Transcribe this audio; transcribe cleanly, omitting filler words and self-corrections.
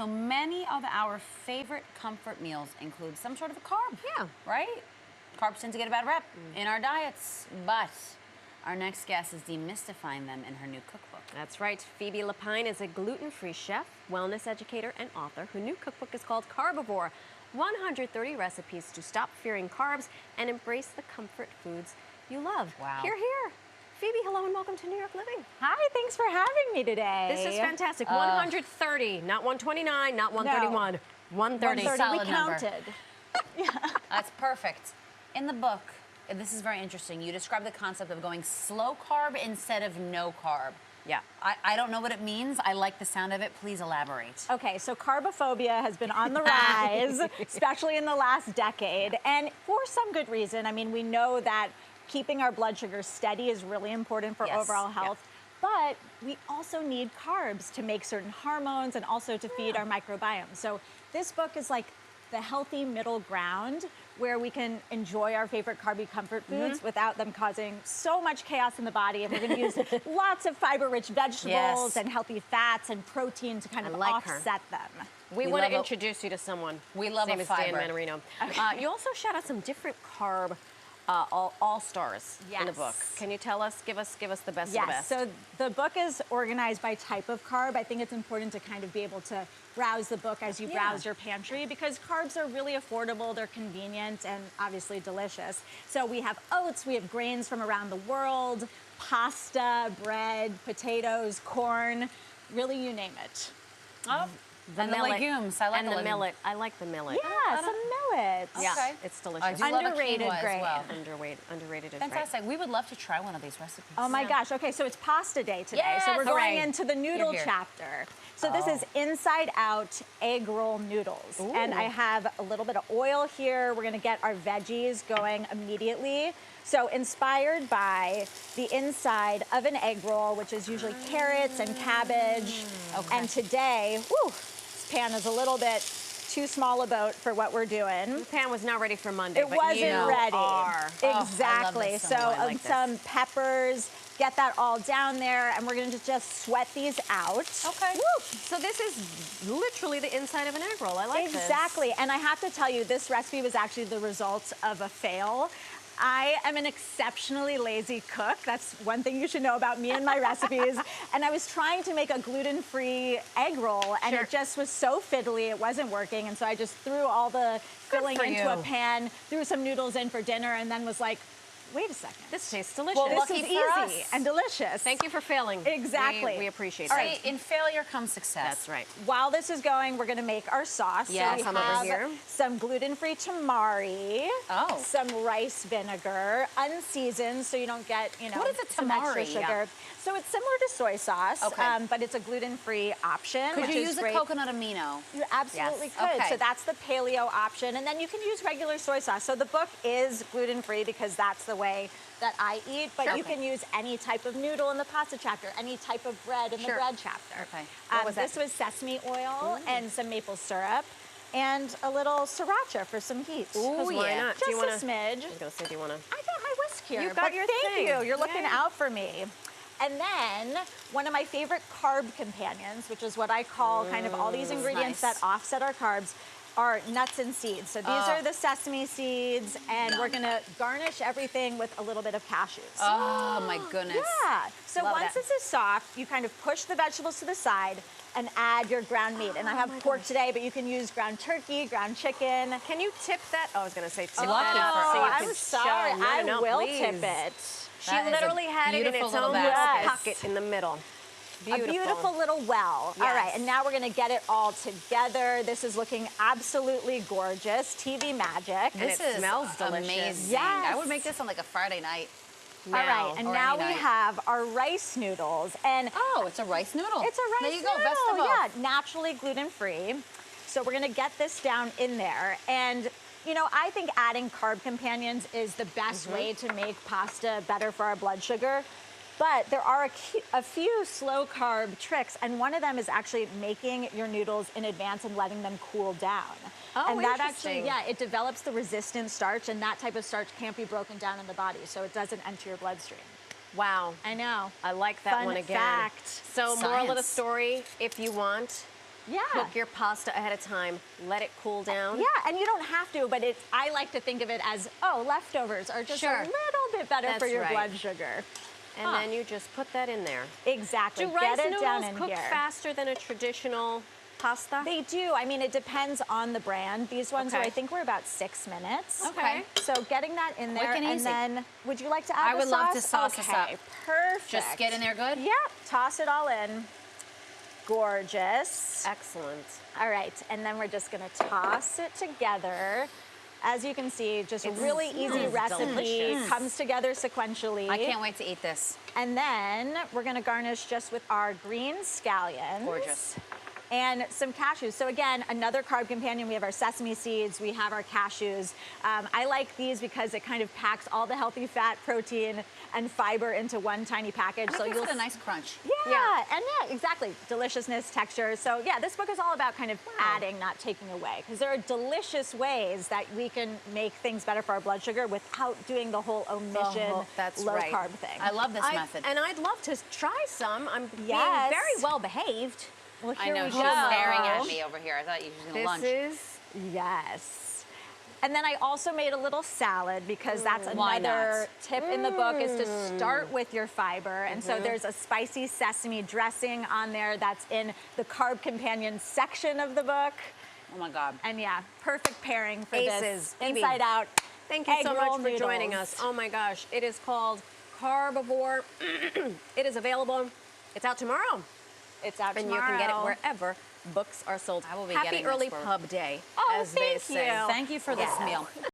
So many of our favorite comfort meals include some sort of a carb. Yeah. Right? Carbs tend to get a bad rep in our diets, but our next guest is demystifying them in her new cookbook. That's right. Phoebe Lapine is a gluten-free chef, wellness educator, and author. Her new cookbook is called Carbivore, 130 recipes to stop fearing carbs and embrace the comfort foods you love. Wow. Hear, hear. Phoebe, hello and welcome to New York Living. Hi, thanks for having me today. This is fantastic. 130, not 129, not 131, 130. 130, Solid we number. counted. That's perfect. In the book, this is very interesting, you describe the concept of going slow carb instead of no carb. Yeah. I don't know what it means. I like the sound of it. Please elaborate. Okay, so carbophobia has been on the rise, especially in the last decade, and for some good reason. I mean, we know that keeping our blood sugar steady is really important for overall health. But we also need carbs to make certain hormones and also to feed our microbiome. So this book is like the healthy middle ground where we can enjoy our favorite carby comfort foods without them causing so much chaos in the body. And we're going to use lots of fiber-rich vegetables and healthy fats and protein to kind of offset them. We want to introduce you to someone. We love His name a is fiber. Dan Manarino. You also shout out some different carb all-stars in the book. Can you tell us, give us the best of the best? So the book is organized by type of carb. I think it's important to kind of be able to browse the book as you browse your pantry because carbs are really affordable, they're convenient, and obviously delicious. So we have oats, we have grains from around the world, pasta, bread, potatoes, corn, really you name it. Oh. And the legumes. I like the millet. I like the millet. Yeah, some millet. Yeah, Okay. it's delicious. I do Underrated love a quinoa grain. as well. Underrated is Fantastic. We would love to try one of these recipes. Oh my gosh. Okay, so it's pasta day today. So we're going into the noodle chapter. So this is inside out egg roll noodles. And I have a little bit of oil here. We're gonna get our veggies going immediately. So inspired by the inside of an egg roll, which is usually carrots and cabbage. And today, this pan is a little bit too small a boat for what we're doing. The pan was not ready for Monday, It wasn't ready. Exactly. so much. Some peppers, get that all down there, and we're gonna just sweat these out. Okay. Woo. So this is literally the inside of an egg roll. I like this. Exactly. And I have to tell you, this recipe was actually the result of a fail. I am an exceptionally lazy cook. That's one thing you should know about me and my recipes. And I was trying to make a gluten-free egg roll, and it just was so fiddly, it wasn't working. And so I just threw all the filling into a pan, threw some noodles in for dinner, and then was like, wait a second. This tastes delicious. Well, this is easy and delicious. Thank you for failing. Exactly. We appreciate it. All right, in failure comes success. That's right. While this is going, we're gonna make our sauce. Yes, so I'm we over have here. some gluten-free tamari. Some rice vinegar, unseasoned, so you don't get, what is a some extra tamari? sugar. So it's similar to soy sauce, but it's a gluten-free option. Could which you is use a great. coconut amino? You absolutely could. So that's the paleo option, and then you can use regular soy sauce. So the book is gluten-free because that's the way that I eat, but you can use any type of noodle in the pasta chapter, any type of bread in the bread chapter. This was sesame oil and some maple syrup and a little sriracha for some heat. Ooh, why not? Just a smidge. I was gonna say, do you wanna? I got my whisk here. You got your thank thing. you. You're looking out for me. And then one of my favorite carb companions, which is what I call kind of all these ingredients that offset our carbs, are nuts and seeds. So these are the sesame seeds, and we're gonna garnish everything with a little bit of cashews. Oh my goodness. Yeah. So once this is soft, you kind of push the vegetables to the side and add your ground meat. And I have pork today, but you can use ground turkey, ground chicken. Can you tip that? Oh, I was gonna say tip that. I'm sorry. I will tip it. She literally had it in its own little pocket in the middle. Beautiful. A beautiful little well. All right, and now we're gonna get it all together. This is looking absolutely gorgeous. TV magic. And it smells delicious. Amazing. Yes. I would make this on like a Friday night. All right, and now we have our rice noodles. And it's a rice noodle. It's a rice noodle. There you go, best of both. Yeah, naturally gluten-free. So we're gonna get this down in there. And you know, I think adding carb companions is the best way to make pasta better for our blood sugar. But there are a few slow carb tricks, and one of them is actually making your noodles in advance and letting them cool down. Oh, and that actually, it develops the resistant starch, and that type of starch can't be broken down in the body, so it doesn't enter your bloodstream. Wow. I know. I like that one again. Fact. So moral of the story, if you want Yeah. Cook your pasta ahead of time. Let it cool down. Yeah, and you don't have to, but I like to think of it as, oh, leftovers are just a little bit better for your blood sugar. And then you just put that in there. Exactly. Do rice Get it down noodles in cook here. faster than a traditional pasta? They do. I mean, it depends on the brand. These ones are, I think, were about 6 minutes. Okay. So getting that in there, Quick and easy. then would you like to add I would the love sauce? to sauce this up. Perfect. Just get in there good? Yep. Toss it all in. Gorgeous. Excellent. All right, and then we're just gonna toss it together. As you can see, just a really easy recipe, delicious. comes together sequentially. I can't wait to eat this. And then we're gonna garnish just with our green scallions. Gorgeous. And some cashews. So again, another carb companion. We have our sesame seeds, we have our cashews. I like these because it kind of packs all the healthy fat, protein, and fiber into one tiny package. So you'll get a nice crunch. Yeah, and yeah, exactly. Deliciousness, texture. So yeah, this book is all about kind of adding, not taking away. Because there are delicious ways that we can make things better for our blood sugar without doing the whole omission, low carb thing. I love this method. And I'd love to try some. I'm being Yes. very well behaved. Well, I here know, we she's go. staring at me over here. I thought you were going to lunch. Yes. And then I also made a little salad because that's Why another not? tip in the book is to start with your fiber. And so there's a spicy sesame dressing on there that's in the carb companion section of the book. Oh my God. And yeah, perfect pairing for Aces. this. Phoebe, Inside out. Thank you so egg roll much for joining noodles. us. Oh my gosh, it is called Carbivore. It is available. It's out tomorrow. It's out And tomorrow. you can get it wherever books are sold. I will be Happy getting early this for- pub day, Oh, as they thank say. you. Thank you for this meal.